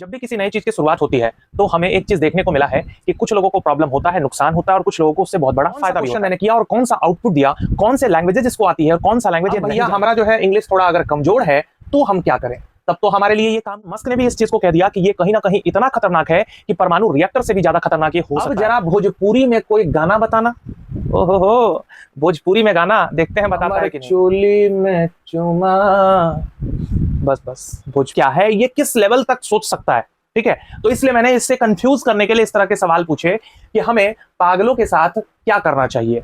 जब भी किसी नई चीज की शुरुआत होती है तो हमें एक चीज देखने को मिला है कि कुछ लोगों को प्रॉब्लम होता है, नुकसान होता है और कुछ लोगों को उससे बहुत बड़ा फायदा भी होता है। मैंने किया और कौन सा आउटपुट दिया, कौन से लैंग्वेजेस इसको आती है और कौन सा लैंग्वेज भैया हमारा जो है इंग्लिश थोड़ा अगर कमजोर है तो हम क्या करें। तब तो हमारे लिए ये काम मस्क ने भी इस चीज को कह दिया कि ये कहीं ना कहीं इतना खतरनाक है कि परमाणु रिएक्टर से भी ज्यादा खतरनाक ये हो सकता है। जरा भोजपुरी में कोई गाना बताना। ओहो, भोजपुरी में गाना देखते हैं बताता है कि चोली में चुमा। बस भोज क्या है, ये किस लेवल तक सोच सकता है। ठीक है, तो इसलिए मैंने इससे कंफ्यूज करने के लिए इस तरह के सवाल पूछे कि हमें पागलों के साथ क्या करना चाहिए।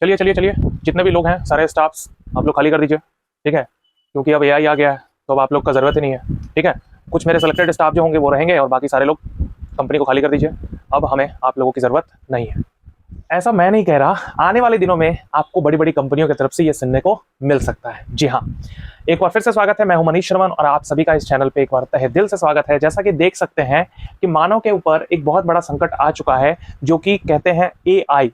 चलिए चलिए चलिए, जितने भी लोग हैं सारे स्टाफ्स आप लोग खाली कर दीजिए। ठीक है, क्योंकि अब एआई आ गया है तो अब आप लोग का जरूरत ही नहीं है। ठीक है, कुछ मेरे सेलेक्टेड स्टाफ जो होंगे वो रहेंगे और बाकी सारे लोग कंपनी को खाली कर दीजिए। अब हमें आप लोगों की जरूरत नहीं है। ऐसा मैं नहीं कह रहा, आने वाले दिनों में आपको बड़ी बड़ी कंपनियों की तरफ से ये सुनने को मिल सकता है। जी हाँ, एक बार फिर से स्वागत है, मैं हूं मनीष शर्मन और आप सभी का इस चैनल पे एक बार तहे दिल से स्वागत है। जैसा कि देख सकते हैं कि मानव के ऊपर एक बहुत बड़ा संकट आ चुका है जो कि कहते हैं एआई।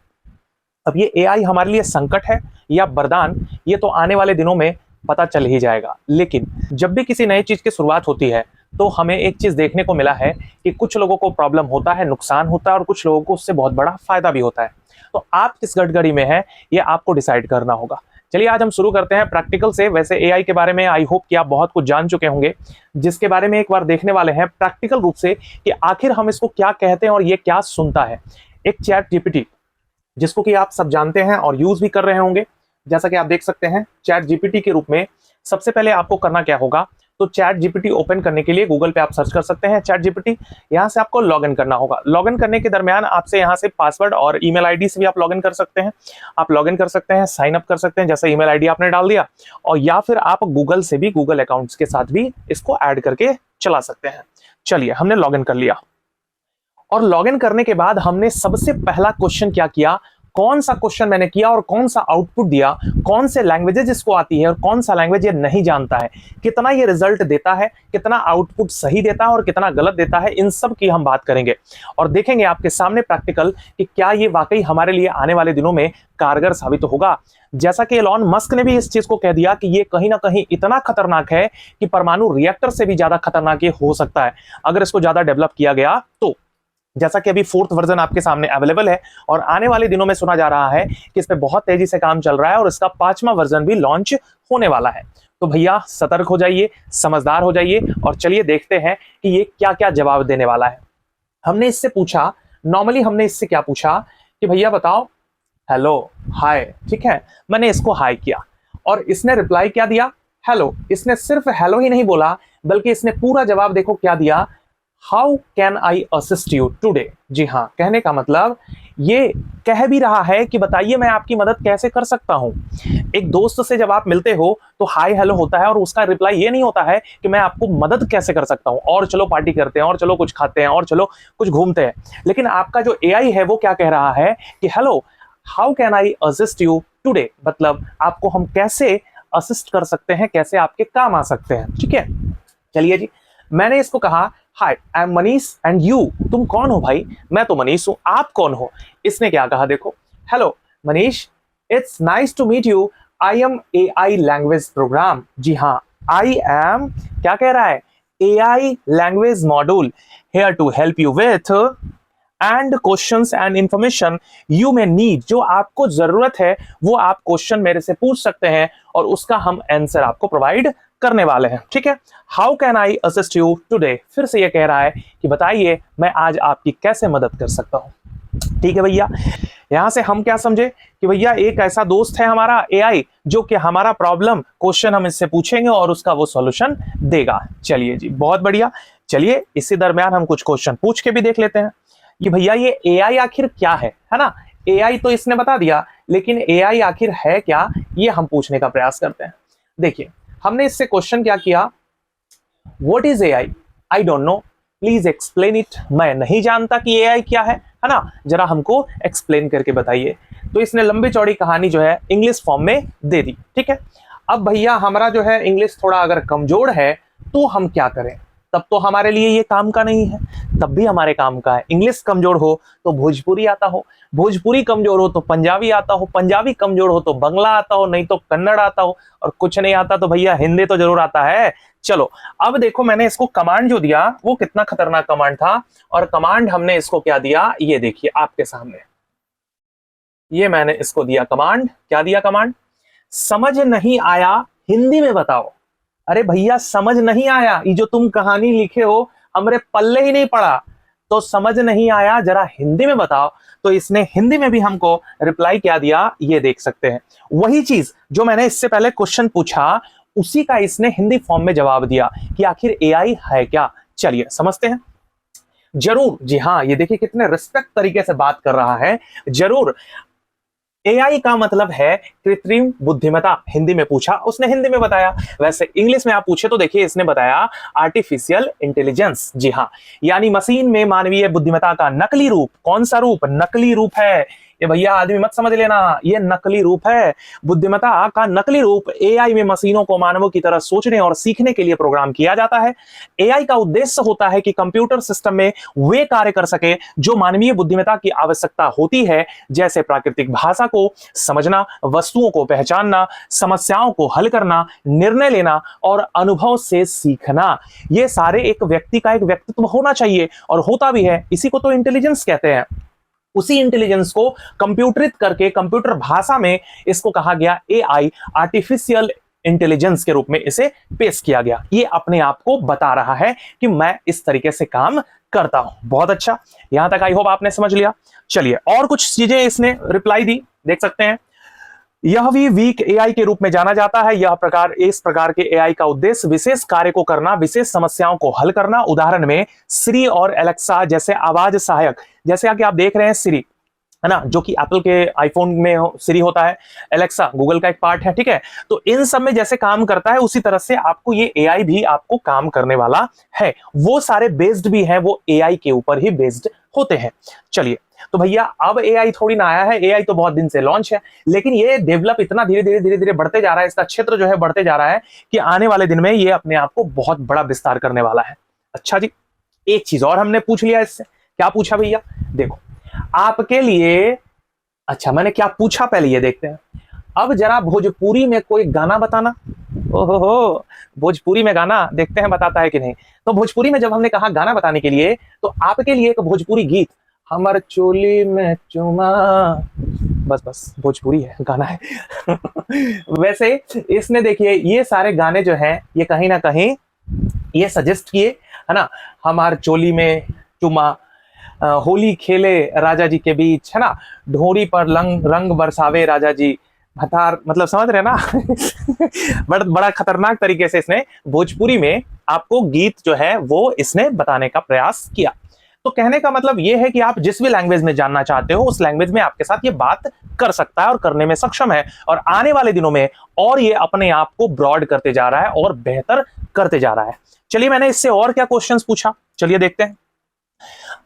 अब ये एआई हमारे लिए संकट है या वरदान, ये तो आने वाले दिनों में पता चल ही जाएगा। लेकिन जब भी किसी नई चीज की शुरुआत होती है तो हमें एक चीज देखने को मिला है कि कुछ लोगों को प्रॉब्लम होता है, नुकसान होता है और कुछ लोगों को उससे बहुत बड़ा फायदा भी होता है। तो आप किस गठगढ़ी में हैं ये आपको डिसाइड करना होगा। चलिए आज हम शुरू करते हैं प्रैक्टिकल से। वैसे एआई के बारे में आई होप कि आप बहुत कुछ जान चुके होंगे, जिसके बारे में एक बार देखने वाले हैं प्रैक्टिकल रूप से कि आखिर हम इसको क्या कहते हैं और ये क्या सुनता है। एक चैट जीपीटी, जिसको कि आप सब जानते हैं और यूज भी कर रहे होंगे। जैसा कि आप देख सकते हैं चैट जीपीटी के रूप में सबसे पहले आपको करना क्या होगा, तो चैट जीपीटी ओपन करने के लिए गूगल पे आप सर्च कर सकते हैं चैट जीपीटी। यहां से आपको लॉगिन करना होगा। लॉगिन करने के दरमियान आपसे यहां से पासवर्ड और ईमेल आईडी से भी आप लॉगिन कर सकते हैं। आप लॉगिन कर सकते हैं, साइन अप कर सकते हैं, जैसे ईमेल आईडी आपने डाल दिया, और या फिर आप गूगल से भी, गूगल अकाउंट्स के साथ भी इसको ऐड करके चला सकते हैं। चलिए, हमने लॉगिन कर लिया और लॉगिन करने के बाद हमने सबसे पहला क्वेश्चन क्या किया, कौन सा क्वेश्चन मैंने किया और कौन सा आउटपुट दिया, कौन से लैंग्वेजेस इसको आती है और कौन सा लैंग्वेज ये नहीं जानता है, कितना ये रिजल्ट देता है, कितना आउटपुट सही देता है और कितना गलत देता है, इन सब की हम बात करेंगे और देखेंगे आपके सामने प्रैक्टिकल कि क्या ये वाकई हमारे लिए आने वाले दिनों में कारगर साबित होगा। जैसा कि एलॉन मस्क ने भी इस चीज को कह दिया कि ये कहीं ना कहीं इतना खतरनाक है कि परमाणु रिएक्टर से भी ज्यादा खतरनाक ये हो सकता है अगर इसको ज्यादा डेवलप किया गया तो। जैसा कि अभी 4th वर्जन आपके सामने अवेलेबल है और आने वाले दिनों में सुना जा रहा है कि इस पे बहुत तेजी से काम चल रहा है और इसका 5वां वर्जन भी लॉन्च होने वाला है। तो भैया सतर्क हो जाइए, समझदार हो जाइए और चलिए देखते हैं कि ये क्या क्या जवाब देने वाला है। हमने इससे पूछा, नॉर्मली हमने इससे क्या पूछा कि भैया बताओ हेलो हाय। ठीक है, मैंने इसको हाय किया और इसने रिप्लाई क्या दिया, हेलो। इसने सिर्फ हेलो ही नहीं बोला बल्कि इसने पूरा जवाब देखो क्या दिया, how can I assist you today. जी हाँ, कहने का मतलब ये कह भी रहा है कि बताइए मैं आपकी मदद कैसे कर सकता हूं। एक दोस्त से जब आप मिलते हो तो हाय हेलो होता है और उसका रिप्लाई ये नहीं होता है कि मैं आपको मदद कैसे कर सकता हूं और चलो पार्टी करते हैं और चलो कुछ खाते हैं और चलो कुछ घूमते हैं। लेकिन आपका जो एआई है वो क्या कह रहा है कि hello how can I assist you today, मतलब आपको हम कैसे असिस्ट कर सकते हैं, कैसे आपके काम आ सकते हैं। ठीक है, चलिए जी, मैंने इसको कहा hi I am Manish and you, तुम कौन हो भाई, मैं तो मनीष हूं, आप कौन हो। इसने क्या कहा देखो, hello Manish it's nice to meet you, I am AI language program. जी हाँ, आई एम क्या कह रहा है, AI language module here to help you with and questions and information you may need. जो आपको जरूरत है वो आप क्वेश्चन मेरे से पूछ सकते हैं और उसका हम आंसर आपको प्रोवाइड करने वाले हैं। ठीक है, how can I assist you today, फिर से ये कह रहा है कि बताइए मैं आज आपकी कैसे मदद कर सकता हूं। ठीक है भैया, यहां से हम क्या समझे कि भैया एक ऐसा दोस्त है हमारा एआई जो कि हमारा प्रॉब्लम क्वेश्चन हम इससे पूछेंगे और उसका वो सॉल्यूशन देगा। चलिए जी, बहुत बढ़िया। चलिए इसी दरमियान हम कुछ क्वेश्चन पूछ के भी देख लेते हैं कि भैया ये एआई आखिर क्या है ना। एआई तो इसने बता दिया, लेकिन एआई आखिर है क्या, ये हम पूछने का प्रयास करते हैं। देखिए, हमने इससे क्वेश्चन क्या किया, what is AI, I don't know, please explain it. मैं नहीं जानता कि एआई क्या है ना, जरा हमको एक्सप्लेन करके बताइए। तो इसने लंबी चौड़ी कहानी जो है इंग्लिश फॉर्म में दे दी। ठीक है, अब भैया हमारा जो है इंग्लिश थोड़ा अगर कमजोर है तो हम क्या करें। तब तो हमारे लिए ये काम का नहीं है, तब भी हमारे काम का है। इंग्लिश कमजोर हो तो भोजपुरी आता हो, भोजपुरी कमजोर हो तो पंजाबी आता हो, पंजाबी कमजोर हो तो बंगला आता हो, नहीं तो कन्नड़ आता हो, और कुछ नहीं आता तो भैया हिंदी तो जरूर आता है। चलो अब देखो, मैंने इसको कमांड जो दिया वो कितना खतरनाक कमांड था, और कमांड हमने इसको क्या दिया, ये देखिए आपके सामने, ये मैंने इसको दिया कमांड। क्या दिया कमांड? समझ नहीं आया हिंदी में बताओ। अरे भैया समझ नहीं आया, ये जो तुम कहानी लिखे हो हमरे पल्ले ही नहीं पड़ा, तो समझ नहीं आया जरा हिंदी में बताओ। तो इसने हिंदी में भी हमको रिप्लाई क्या दिया, ये देख सकते हैं। वही चीज जो मैंने इससे पहले क्वेश्चन पूछा, उसी का इसने हिंदी फॉर्म में जवाब दिया कि आखिर एआई है क्या। चलिए समझते हैं। जरूर, जी हाँ, ये देखिए कितने रिस्पेक्ट तरीके से बात कर रहा है। जरूर, एआई का मतलब है कृत्रिम बुद्धिमत्ता। हिंदी में पूछा, उसने हिंदी में बताया। वैसे इंग्लिश में आप पूछे तो देखिए इसने बताया आर्टिफिशियल इंटेलिजेंस। जी हाँ, यानी मशीन में मानवीय बुद्धिमत्ता का नकली रूप। कौन सा रूप? नकली रूप है ये भैया, आदमी मत समझ लेना, ये नकली रूप है। बुद्धिमत्ता का नकली रूप एआई में मशीनों को मानवों की तरह सोचने और सीखने के लिए प्रोग्राम किया जाता है। एआई का उद्देश्य होता है कि कंप्यूटर सिस्टम में वे कार्य कर सके जो मानवीय बुद्धिमत्ता की आवश्यकता होती है, जैसे प्राकृतिक भाषा को समझना, वस्तुओं को पहचानना, समस्याओं को हल करना, निर्णय लेना और अनुभव से सीखना। ये सारे एक व्यक्ति का एक व्यक्तित्व होना चाहिए, और होता भी है। इसी को तो इंटेलिजेंस कहते हैं। उसी इंटेलिजेंस को कंप्यूटरित करके कंप्यूटर भाषा में इसको कहा गया एआई, आर्टिफिशियल इंटेलिजेंस के रूप में इसे पेश किया गया। ये अपने आप को बता रहा है कि मैं इस तरीके से काम करता हूं। बहुत अच्छा, यहां तक आई होप आपने समझ लिया। चलिए और कुछ चीजें इसने रिप्लाई दी, देख सकते हैं। यह भी वीक एआई के रूप में जाना जाता है। इस प्रकार के एआई का उद्देश्य विशेष कार्य को करना, विशेष समस्याओं को हल करना। उदाहरण में सिरी और एलेक्सा जैसे आवाज सहायक, जैसे कि आप देख रहे हैं सिरी, है ना, जो कि एप्पल के आईफोन में सिरी होता है, एलेक्सा गूगल का एक पार्ट है, ठीक है। तो इन सब में जैसे काम करता है, उसी तरह से आपको ये एआई भी आपको काम करने वाला है। वो सारे बेस्ड भी हैं, वो एआई के ऊपर ही बेस्ड होते हैं। चलिए, तो भैया अब एआई थोड़ी ना आया है, एआई तो बहुत दिन से लॉन्च है, लेकिन ये डेवलप इतना धीरे धीरे बढ़ते जा रहा है, इसका क्षेत्र जो है बढ़ते जा रहा है कि आने वाले दिन में ये अपने आप को बहुत बड़ा विस्तार करने वाला है। अच्छा जी, एक चीज और हमने पूछ लिया इससे। क्या पूछा भैया? देखो आपके लिए, अच्छा मैंने क्या पूछा पहले ये देखते हैं। अब जरा भोजपुरी में कोई गाना बताना। ओहो, भोजपुरी में गाना, देखते हैं बताता है कि नहीं। तो भोजपुरी में जब हमने कहा गाना बताने के लिए, तो आपके लिए एक भोजपुरी गीत, हमर चोली में चुमा, बस भोजपुरी है, गाना है। वैसे इसने देखिए ये सारे गाने जो हैं, ये कहीं ना कहीं ये सजेस्ट किए, है ना। हमार चोली में चुमा, होली खेले राजा जी के बीच, है ना, ढोरी पर रंग बरसावे राजा जी, भतार, मतलब समझ रहे ना। बड़ा खतरनाक तरीके से इसने भोजपुरी में आपको गीत जो है वो इसने बताने का प्रयास किया। तो कहने का मतलब ये है कि आप जिस भी लैंग्वेज में जानना चाहते हो, उस लैंग्वेज में आपके साथ ये बात कर सकता है और करने में सक्षम है, और आने वाले दिनों में और ये अपने आप को ब्रॉड करते जा रहा है और बेहतर करते जा रहा है। चलिए मैंने इससे और क्या क्वेश्चंस पूछा, चलिए देखते हैं।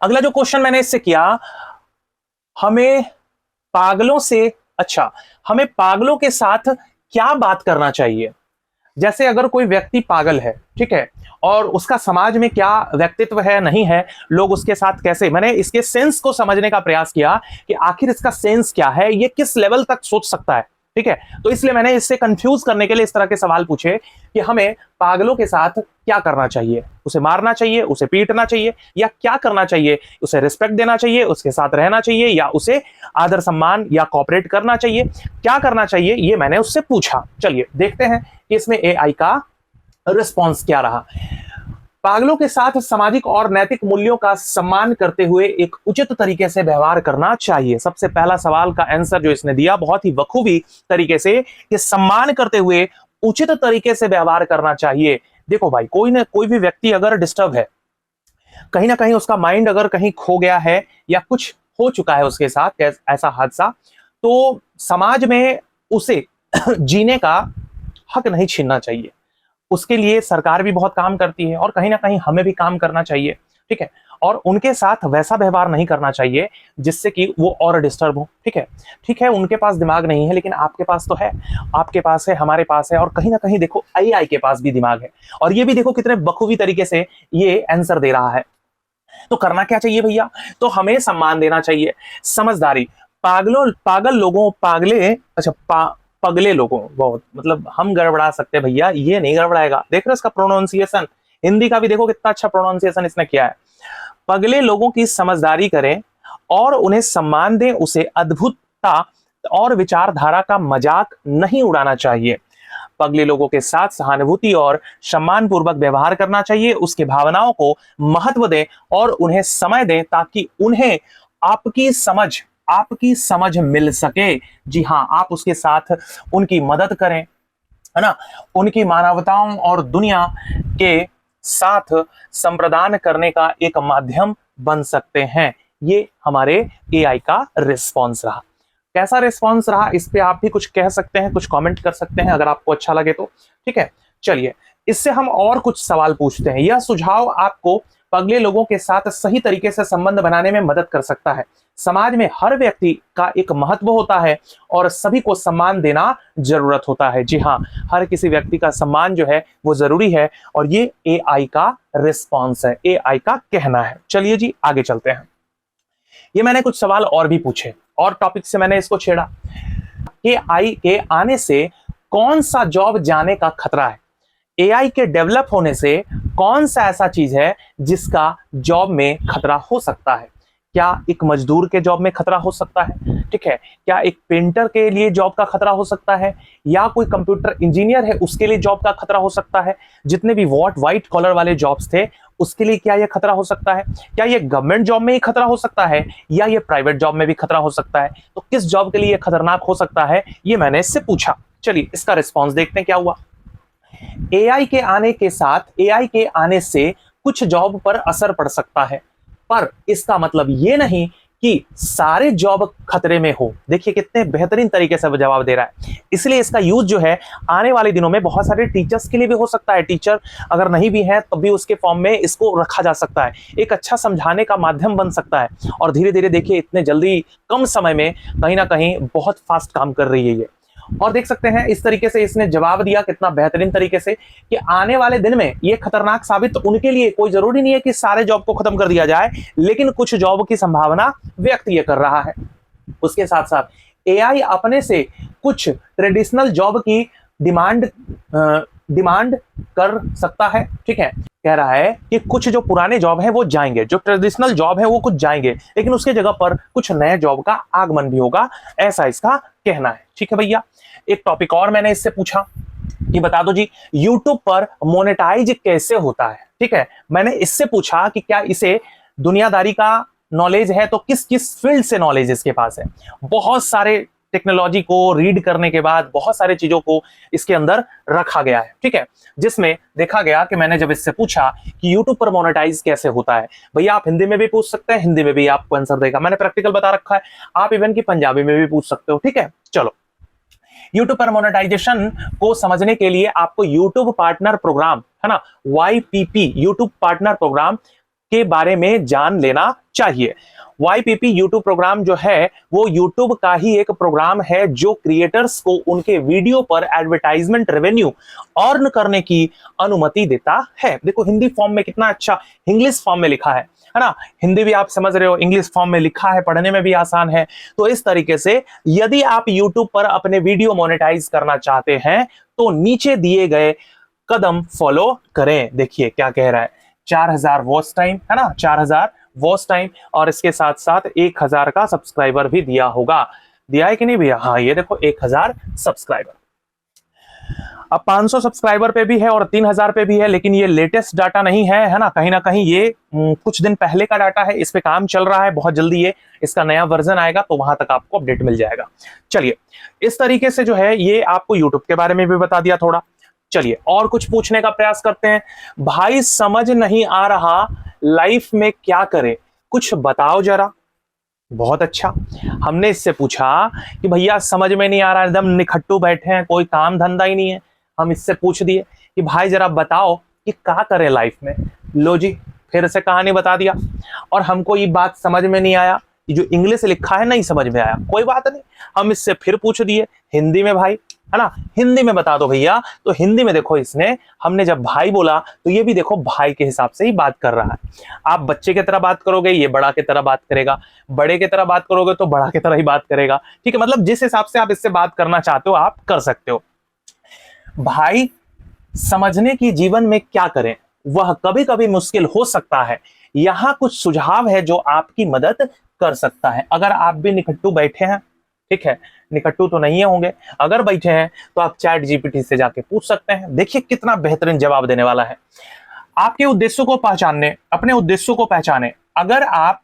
अगला जो क्वेश्चन मैंने इससे किया, हमें पागलों के साथ क्या बात करना चाहिए। जैसे अगर कोई व्यक्ति पागल है, ठीक है, और उसका समाज में क्या व्यक्तित्व है, नहीं है, लोग उसके साथ कैसे, मैंने इसके सेंस को समझने का प्रयास किया कि आखिर इसका सेंस क्या है, ये किस लेवल तक सोच सकता है, ठीक है। तो इसलिए मैंने इससे कंफ्यूज करने के लिए इस तरह के सवाल पूछे कि हमें पागलों के साथ क्या करना चाहिए, उसे मारना चाहिए, उसे पीटना चाहिए, या क्या करना चाहिए, उसे रिस्पेक्ट देना चाहिए, उसके साथ रहना चाहिए, या उसे आदर सम्मान या कॉपरेट करना चाहिए, क्या करना चाहिए, ये मैंने उससे पूछा। चलिए देखते हैं कि इसमें एआई का रिस्पॉन्स क्या रहा। पागलों के साथ सामाजिक और नैतिक मूल्यों का सम्मान करते हुए एक उचित तरीके से व्यवहार करना चाहिए। सबसे पहला सवाल का आंसर जो इसने दिया बहुत ही बखूबी तरीके से, कि सम्मान करते हुए उचित तरीके से व्यवहार करना चाहिए। देखो भाई, कोई भी व्यक्ति अगर डिस्टर्ब है, कहीं ना कहीं उसका माइंड अगर कहीं खो गया है या कुछ हो चुका है उसके साथ ऐसा हादसा, तो समाज में उसे जीने का हक नहीं छीनना चाहिए। उसके लिए सरकार भी बहुत काम करती है और कहीं ना कहीं हमें भी काम करना चाहिए, ठीक है। और उनके साथ वैसा व्यवहार नहीं करना चाहिए जिससे कि वो और डिस्टर्ब हो। ठीक है, ठीक है, उनके पास दिमाग नहीं है लेकिन आपके पास तो है, आपके पास है, हमारे पास है, और कहीं ना कहीं देखो एआई के पास भी दिमाग है, और ये भी देखो कितने बखूबी तरीके से ये आंसर दे रहा है। तो करना क्या चाहिए भैया? तो हमें सम्मान देना चाहिए, समझदारी, पागल लोगों, पगले लोगों, बहुत मतलब हम गड़बड़ा सकते हैं भैया, ये नहीं गड़बड़ाएगा। देख रहे हो इसका प्रोनाउंसिएशन, हिंदी का भी देखो कितना अच्छा प्रोनाउंसिएशन इसने किया है। पगले लोगों की समझदारी करें और उन्हें सम्मान दें, उसे अद्भुतता और विचारधारा का मजाक नहीं उड़ाना चाहिए। पगले लोगों के साथ सहानुभूति और सम्मानपूर्वक व्यवहार करना चाहिए, उसकी भावनाओं को महत्व दें और उन्हें समय दें ताकि उन्हें आपकी समझ मिल सके। जी हाँ, आप उसके साथ उनकी मदद करें, है ना, उनकी मानवताओं और दुनिया के साथ संप्रदान करने का एक माध्यम बन सकते हैं। ये हमारे एआई का रिस्पॉन्स रहा। कैसा रिस्पॉन्स रहा इस पे आप भी कुछ कह सकते हैं, कुछ कमेंट कर सकते हैं अगर आपको अच्छा लगे तो। ठीक है, चलिए इससे हम और कुछ सवाल पूछते हैं। यह सुझाव आपको पगले लोगों के साथ सही तरीके से संबंध बनाने में मदद कर सकता है। समाज में हर व्यक्ति का एक महत्व होता है और सभी को सम्मान देना जरूरत होता है। जी हाँ, हर किसी व्यक्ति का सम्मान जो है वो जरूरी है, और ये एआई का रिस्पॉन्स है, एआई का कहना है। चलिए जी आगे चलते हैं। ये मैंने कुछ सवाल और भी पूछे और टॉपिक से मैंने इसको छेड़ा। एआई के आने से कौन सा जॉब जाने का खतरा है? एआई के डेवलप होने से कौन सा ऐसा चीज है जिसका जॉब में खतरा हो सकता है? क्या एक मजदूर के जॉब में खतरा हो सकता है? ठीक है, क्या एक पेंटर के लिए जॉब का खतरा हो सकता है? या कोई कंप्यूटर इंजीनियर है उसके लिए जॉब का खतरा हो सकता है? जितने भी व्हाइट कॉलर वाले जॉब्स थे उसके लिए क्या यह खतरा हो सकता है? क्या ये गवर्नमेंट जॉब में ही खतरा हो सकता है या ये प्राइवेट जॉब में भी खतरा हो सकता है? तो किस जॉब के लिए खतरनाक हो सकता है, ये मैंने इससे पूछा। चलिए इसका रिस्पॉन्स देखते हैं क्या हुआ। एआई के आने से कुछ जॉब पर असर पड़ सकता है, पर इसका मतलब ये नहीं कि सारे जॉब खतरे में हो। देखिए कितने बेहतरीन तरीके से जवाब दे रहा है। इसलिए इसका यूज जो है आने वाले दिनों में बहुत सारे टीचर्स के लिए भी हो सकता है। टीचर अगर नहीं भी है तब भी उसके फॉर्म में इसको रखा जा सकता है, एक अच्छा समझाने का माध्यम बन सकता है। और धीरे धीरे देखिए इतने जल्दी कम समय में कहीं ना कहीं बहुत फास्ट काम कर रही है ये। और देख सकते हैं इस तरीके से इसने जवाब दिया कितना बेहतरीन तरीके से कि आने वाले दिन में ये खतरनाक साबित उनके लिए, कोई जरूरी नहीं है कि सारे जॉब को खत्म कर दिया जाए, लेकिन कुछ जॉब की संभावना व्यक्त ये कर रहा है। उसके साथ साथ एआई अपने से कुछ ट्रेडिशनल जॉब की डिमांड कर सकता है। ठीक है, कह रहा है कि कुछ जो पुराने जॉब है वो जाएंगे, जो ट्रेडिशनल जॉब है वो कुछ जाएंगे, लेकिन उसके जगह पर कुछ नए जॉब का आगमन भी होगा, ऐसा इसका कहना है। ठीक है भैया, एक टॉपिक और मैंने इससे पूछा कि बता दो जी YouTube पर मोनेटाइज कैसे होता है। ठीक है, मैंने इससे पूछा कि क्या इसे दुनियादारी का नॉलेज है, तो किस किस फील्ड से नॉलेज इसके पास है। बहुत सारे टेक्नोलॉजी को रीड करने के बाद बहुत सारे चीजों को इसके अंदर रखा गया है। ठीक है, जिसमें देखा गया कि मैंने जब इससे पूछा कि YouTube पर मोनेटाइज कैसे होता है, भैया आप हिंदी में भी पूछ सकते हैं, हिंदी में भी आपको आंसर देगा, मैंने प्रैक्टिकल बता रखा है। आप इवन की पंजाबी में भी पूछ सकते हो। ठीक है, चलो YouTube पर मोनेटाइजेशन को समझने के लिए आपको YouTube पार्टनर प्रोग्राम, है ना, YPP YouTube पार्टनर प्रोग्राम के बारे में जान लेना चाहिए। YPP YouTube प्रोग्राम जो है वो YouTube का ही एक प्रोग्राम है जो क्रिएटर्स को उनके वीडियो पर एडवर्टाइजमेंट रेवेन्यू अर्न करने की अनुमति देता है। देखो हिंदी फॉर्म में कितना अच्छा इंग्लिश फॉर्म में लिखा है ना, हिंदी भी आप समझ रहे हो, इंग्लिश फॉर्म में लिखा है, पढ़ने में भी आसान है। तो इस तरीके से यदि आप YouTube पर अपने वीडियो मोनेटाइज करना चाहते हैं तो नीचे दिए गए कदम फॉलो करें। देखिए क्या कह रहा है, 4000 वॉच टाइम, है ना, 4000 वॉच टाइम, और इसके साथ साथ 1000 का सब्सक्राइबर भी दिया होगा। दिया है कि नहीं भैया? हाँ, ये देखो 1000 सब्सक्राइबर। अब 500 सब्सक्राइबर पे भी है और 3000 पे भी है, लेकिन ये लेटेस्ट डाटा नहीं है, है ना कहीं ये कुछ दिन पहले का डाटा है। इस पे काम चल रहा है, बहुत जल्दी ये इसका नया वर्जन आएगा तो वहां तक आपको अपडेट मिल जाएगा। चलिए इस तरीके से जो है ये आपको YouTube के बारे में भी बता दिया थोड़ा। चलिए और कुछ पूछने का प्रयास करते हैं। भाई समझ नहीं आ रहा लाइफ में क्या करें, कुछ बताओ जरा। बहुत अच्छा, हमने इससे पूछा कि भैया समझ में नहीं आ रहा, एकदम निखट्टू बैठे हैं, कोई काम धंधा ही नहीं है। हम इससे पूछ दिए कि भाई जरा बताओ कि क्या करें लाइफ में। लो जी फिर से कहानी बता दिया और हमको ये बात समझ में नहीं आया, ये जो इंग्लिश लिखा है नहीं समझ में आया, कोई बात नहीं, हम इससे फिर पूछ दिए हिंदी में भाई, है ना, हिंदी में बता दो भैया। तो हिंदी में देखो इसने, हमने जब भाई बोला तो ये भी देखो भाई के हिसाब से ही बात कर रहा है। आप बच्चे की तरह बात करोगे, ये बड़ा की तरह बात करेगा, बड़े की तरह बात करोगे तो बड़ा की तरह ही बात करेगा, ठीक है। मतलब जिस हिसाब से आप इससे बात करना चाहते हो आप कर सकते हो। भाई समझने की जीवन में क्या करें, वह कभी कभी मुश्किल हो सकता है। यहां कुछ सुझाव है जो आपकी मदद कर सकता है। अगर आप भी निकट्टू बैठे हैं, ठीक है, निकट्टू तो नहीं होंगे, अगर बैठे हैं तो आप चैट जीपीटी से जाके पूछ सकते हैं। देखिए कितना बेहतरीन जवाब देने वाला है। आपके उद्देश्यों को पहचानने, अपने उद्देश्यों को पहचाने। अगर आप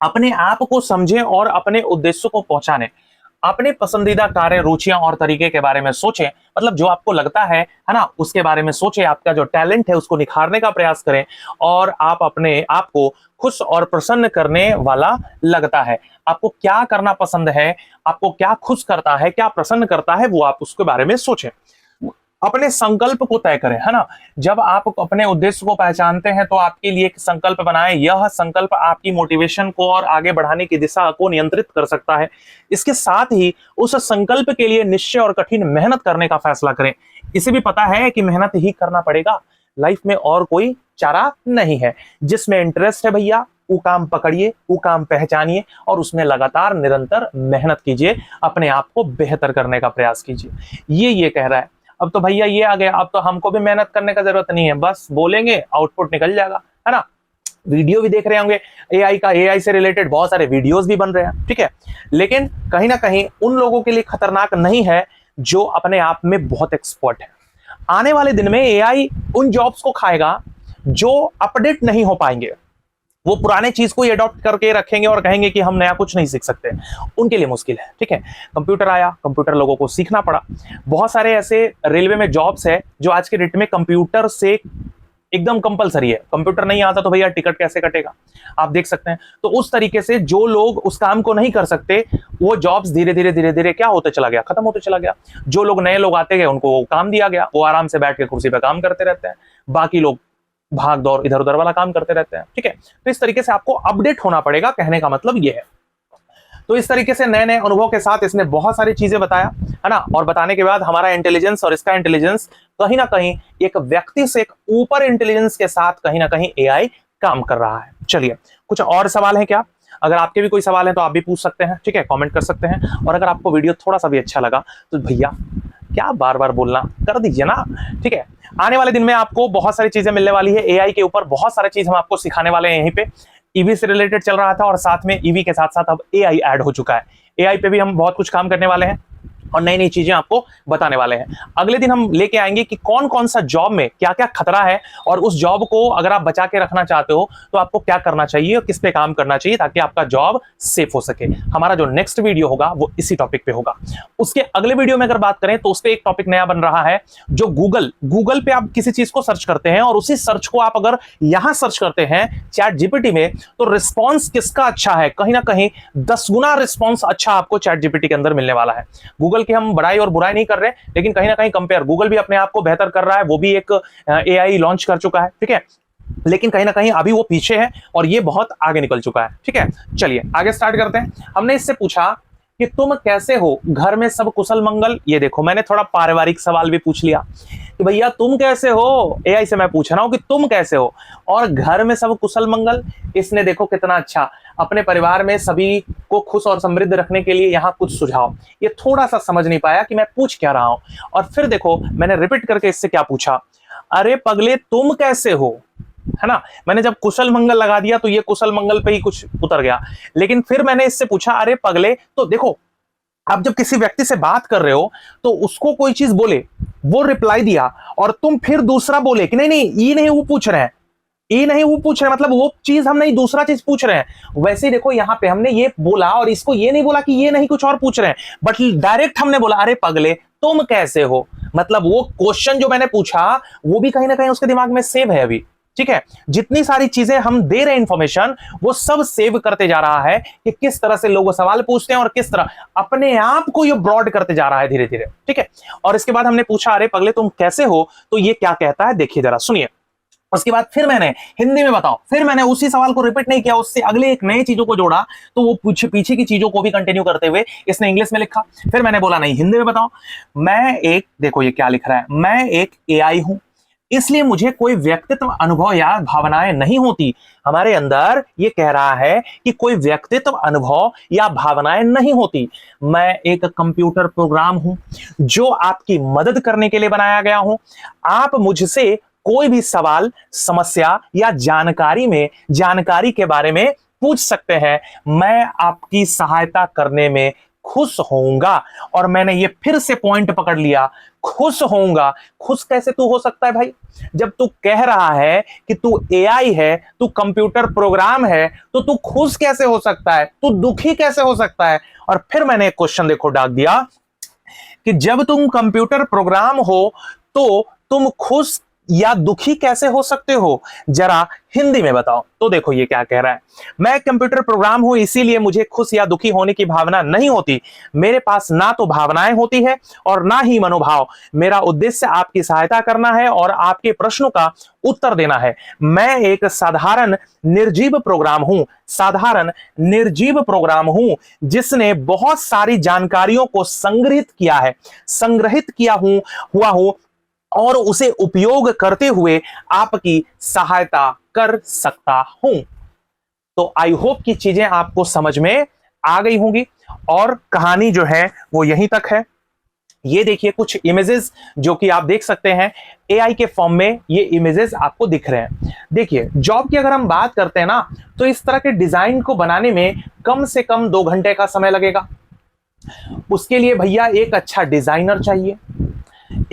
अपने आप को समझें और अपने उद्देश्यों को पहुंचाने, अपने पसंदीदा कार्य, रुचियां और तरीके के बारे में सोचें, मतलब जो आपको लगता है ना, उसके बारे में सोचें। आपका जो टैलेंट है उसको निखारने का प्रयास करें और आप अपने आप को खुश और प्रसन्न करने वाला लगता है। आपको क्या करना पसंद है, आपको क्या खुश करता है, क्या प्रसन्न करता है, वो आप उसके बारे में सोचें। अपने संकल्प को तय करें, है ना। जब आप अपने उद्देश्य को पहचानते हैं तो आपके लिए एक संकल्प बनाएं। यह संकल्प आपकी मोटिवेशन को और आगे बढ़ाने की दिशा को नियंत्रित कर सकता है। इसके साथ ही उस संकल्प के लिए निश्चय और कठिन मेहनत करने का फैसला करें। इसे भी पता है कि मेहनत ही करना पड़ेगा, लाइफ में और कोई चारा नहीं है। जिसमें इंटरेस्ट है भैया वो काम पकड़िए, वो काम पहचानिए और उसमें लगातार निरंतर मेहनत कीजिए, अपने आप को बेहतर करने का प्रयास कीजिए। ये कह रहा है। अब तो भैया ये आ गया, अब तो हमको भी मेहनत करने का जरूरत नहीं है, बस बोलेंगे आउटपुट निकल जाएगा, है ना। वीडियो भी देख रहे होंगे एआई से रिलेटेड बहुत सारे वीडियोस भी बन रहे हैं, ठीक है। लेकिन कहीं ना कहीं उन लोगों के लिए खतरनाक नहीं है जो अपने आप में बहुत एक्सपर्ट है। आने वाले दिन में एआई उन जॉब्स को खाएगा जो अपडेट नहीं हो पाएंगे, वो पुराने चीज को अडॉप्ट करके रखेंगे और कहेंगे कि हम नया कुछ नहीं सीख सकते, उनके लिए मुश्किल है, ठीक है। कंप्यूटर आया, कंप्यूटर लोगों को सीखना पड़ा। बहुत सारे ऐसे रेलवे में जॉब्स है जो आज के डेट में कंप्यूटर से एकदम कंपलसरी है। कंप्यूटर नहीं आता तो भैया टिकट कैसे कटेगा, आप देख सकते हैं। तो उस तरीके से जो लोग उस काम को नहीं कर सकते, वो जॉब्स धीरे धीरे क्या होते चला गया, खत्म होते चला गया। जो लोग नए लोग आते गए उनको काम दिया गया, वो आराम से बैठ के कुर्सी पे काम करते रहते हैं, बाकी लोग भाग दौड़ इधर उधर वाला काम करते रहते हैं, ठीक है। तो इस तरीके से आपको अपडेट होना पड़ेगा, कहने का मतलब ये है। तो इस तरीके से नए नए अनुभव के साथ इसने बहुत सारी चीजें बताया, है ना। और बताने के बाद हमारा इंटेलिजेंस और इसका इंटेलिजेंस कहीं ना कहीं एक व्यक्ति से एक ऊपर इंटेलिजेंस के साथ कहीं ना कहीं एआई काम कर रहा है। चलिए कुछ और सवाल है क्या? अगर आपके भी कोई सवाल है तो आप भी पूछ सकते हैं, ठीक है, कमेंट कर सकते हैं। और अगर आपको वीडियो थोड़ा सा भी अच्छा लगा तो भैया क्या बार बार बोलना, कर दीजिए ना, ठीक है। आने वाले दिन में आपको बहुत सारी चीजें मिलने वाली है एआई के ऊपर, बहुत सारी चीज हम आपको सिखाने वाले हैं। यहीं पे ईवी से रिलेटेड चल रहा था और साथ में ईवी के साथ साथ अब एआई ऐड हो चुका है। एआई पे भी हम बहुत कुछ काम करने वाले हैं और नई नई चीजें आपको बताने वाले हैं। अगले दिन हम लेके आएंगे कि कौन कौन सा जॉब में क्या क्या खतरा है और उस जॉब को अगर आप बचा के रखना चाहते हो तो आपको क्या करना चाहिए और किस पे काम करना चाहिए ताकि आपका जॉब सेफ हो सके। हमारा जो नेक्स्ट वीडियो होगा वो इसी टॉपिक पे होगा। उसके अगले वीडियो में अगर बात करें तो उस पे एक टॉपिक नया बन रहा है, जो गूगल पे आप किसी चीज को सर्च करते हैं और उसी सर्च को आप अगर यहां सर्च करते हैं चैट जीपीटी में तो रिस्पॉन्स किसका अच्छा है, कहीं ना कहीं 10 गुना रिस्पॉन्स अच्छा आपको चैट जीपीटी के अंदर मिलने वाला है। गूगल की हम बड़ाई और बुराई नहीं कर रहे, लेकिन कहीं ना कहीं कंपेयर गूगल भी अपने आप को बेहतर कर रहा है, वो भी एक एआई लॉन्च कर चुका है, ठीक है। लेकिन कहीं ना कहीं अभी वो पीछे है और ये बहुत आगे निकल चुका है, ठीक है। चलिए आगे स्टार्ट करते हैं। हमने इससे पूछा कि तुम कैसे हो, घर में सब कुशल मंगल। ये देखो मैंने थोड़ा पारिवारिक सवाल भी पूछ लिया कि भैया तुम कैसे हो, एआई से मैं पूछ रहा हूं कि तुम कैसे हो और घर में सब कुशल मंगल। इसने देखो कितना अच्छा अपने परिवार में सभी को खुश और समृद्ध रखने के लिए यहाँ कुछ सुझाव। ये थोड़ा सा समझ नहीं पाया कि मैं पूछ क्या रहा हूं और फिर देखो मैंने रिपीट करके इससे क्या पूछा, अरे पगले तुम कैसे हो, है ना। मैंने जब कुशल मंगल लगा दिया तो ये कुशल मंगल पे ही कुछ उतर गया, लेकिन फिर मैंने इससे पूछा अरे पगले। तो देखो आप जब किसी व्यक्ति से बात कर रहे हो तो उसको कोई चीज बोले, वो रिप्लाई दिया और तुम फिर दूसरा बोले कि नहीं नहीं ये नहीं वो पूछ रहे हैं, ये नहीं वो पूछ रहे हैं, मतलब वो चीज हम नहीं दूसरा चीज पूछ रहे हैं। वैसे ही देखो यहाँ पे हमने ये बोला और इसको ये नहीं बोला कि ये नहीं कुछ और पूछ रहे हैं, बट डायरेक्ट हमने बोला अरे पगले तुम कैसे हो। मतलब वो क्वेश्चन जो मैंने पूछा वो भी कहीं ना कहीं उसके दिमाग में सेव है अभी, ठीक है। जितनी सारी चीजें हम दे रहे हैं इंफॉर्मेशन वो सब सेव करते जा रहा है कि किस तरह से लोग सवाल पूछते हैं और किस तरह अपने आप को ये ब्रॉड करते जा रहा है धीरे धीरे, ठीक है। और इसके बाद हमने पूछा अरे पगले तुम कैसे हो, तो ये क्या कहता है देखिए जरा सुनिए। उसके बाद फिर मैंने हिंदी में बताओ, फिर मैंने उसी सवाल को रिपीट नहीं किया, उससे अगले एक नए चीजों को जोड़ा, तो वो पीछे की चीजों को भी कंटिन्यू करते हुए इसने इंग्लिश में लिखा। फिर मैंने बोला नहीं हिंदी में बताओ। मैं एक, देखो ये क्या लिख रहा है, मैं एक एआई हूं, इसलिए मुझे कोई व्यक्तित्व, अनुभव या भावनाएं नहीं होती। हमारे अंदर ये कह रहा है कि कोई व्यक्तित्व, अनुभव या भावनाएं नहीं होती। मैं एक कंप्यूटर प्रोग्राम हूं जो आपकी मदद करने के लिए बनाया गया हूं। आप मुझसे कोई भी सवाल, समस्या या जानकारी के बारे में पूछ सकते हैं। मैं आपकी सहायता करने में खुश होऊंगा। और मैंने ये फिर से पॉइंट पकड़ लिया, खुश होऊंगा। खुश कैसे तू हो सकता है भाई? जब तू कह रहा है कि तू एआई है, तू कंप्यूटर प्रोग्राम है, तो तू खुश कैसे हो सकता है? तू दुखी कैसे हो सकता है? और फिर मैंने एक क्वेश्चन देखो डाल दिया कि जब तुम कंप्यूटर प्रोग्राम हो तो तुम खुश या दुखी कैसे हो सकते हो? जरा हिंदी में बताओ। तो देखो ये क्या कह रहा है, मैं कंप्यूटर प्रोग्राम हूं इसीलिए मुझे खुश या दुखी होने की भावना नहीं होती। मेरे पास ना तो भावनाएं होती है और ना ही मनोभाव। मेरा उद्देश्य आपकी सहायता करना है और आपके प्रश्नों का उत्तर देना है। मैं एक साधारण निर्जीव प्रोग्राम हूं, साधारण निर्जीव प्रोग्राम हूं जिसने बहुत सारी जानकारियों को संग्रहित किया हुआ हूं और उसे उपयोग करते हुए आपकी सहायता कर सकता हूं। तो आई होप कि चीजें आपको समझ में आ गई होंगी और कहानी जो है वो यहीं तक है। ये देखिए कुछ इमेजेस जो कि आप देख सकते हैं एआई के फॉर्म में, ये इमेजेस आपको दिख रहे हैं। देखिए जॉब की अगर हम बात करते हैं ना, तो इस तरह के डिजाइन को बनाने में कम से कम 2 घंटे का समय लगेगा। उसके लिए भैया एक अच्छा डिजाइनर चाहिए,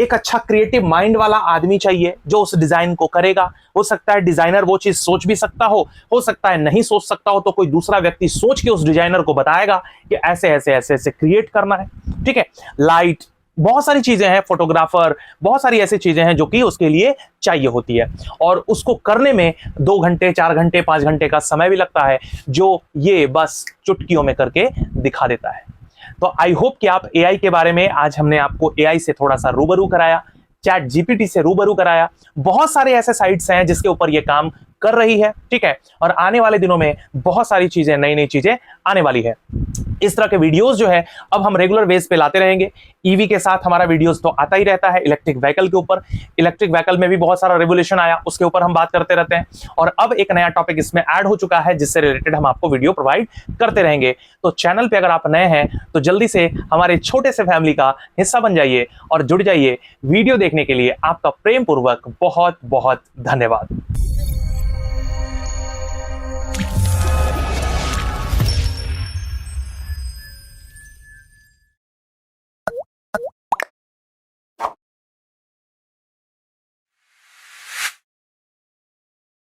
एक अच्छा क्रिएटिव माइंड वाला आदमी चाहिए जो उस डिजाइन को करेगा। हो सकता है डिजाइनर वो चीज सोच भी सकता हो सकता है नहीं सोच सकता हो, तो कोई दूसरा व्यक्ति सोच के उस डिजाइनर को बताएगा कि ऐसे ऐसे ऐसे ऐसे क्रिएट करना है। ठीक है, लाइट, बहुत सारी चीजें हैं, फोटोग्राफर, बहुत सारी ऐसी चीजें हैं जो कि उसके लिए चाहिए होती है और उसको करने में 2 घंटे, 4 घंटे, 5 घंटे का समय भी लगता है, जो ये बस चुटकियों में करके दिखा देता है। तो आई होप कि आप एआई के बारे में, आज हमने आपको एआई से थोड़ा सा रूबरू कराया, चैट जीपीटी से रूबरू कराया। बहुत सारे ऐसे साइट्स हैं जिसके ऊपर ये काम कर रही है। ठीक है, और आने वाले दिनों में बहुत सारी चीजें, नई नई चीजें आने वाली है। इस तरह के वीडियोस जो है अब हम रेगुलर बेस पे लाते रहेंगे। ईवी के साथ हमारा वीडियोस तो आता ही रहता है, इलेक्ट्रिक व्हीकल के ऊपर। इलेक्ट्रिक व्हीकल में भी बहुत सारा रिवोल्यूशन आया, उसके ऊपर हम बात करते रहते हैं और अब एक नया टॉपिक इसमें ऐड हो चुका है जिससे रिलेटेड हम आपको वीडियो प्रोवाइड करते रहेंगे। तो चैनल पे अगर आप नए हैं तो जल्दी से हमारे छोटे से फैमिली का हिस्सा बन जाइए और जुड़ जाइए। वीडियो देखने के लिए आपका प्रेम पूर्वक बहुत बहुत धन्यवाद।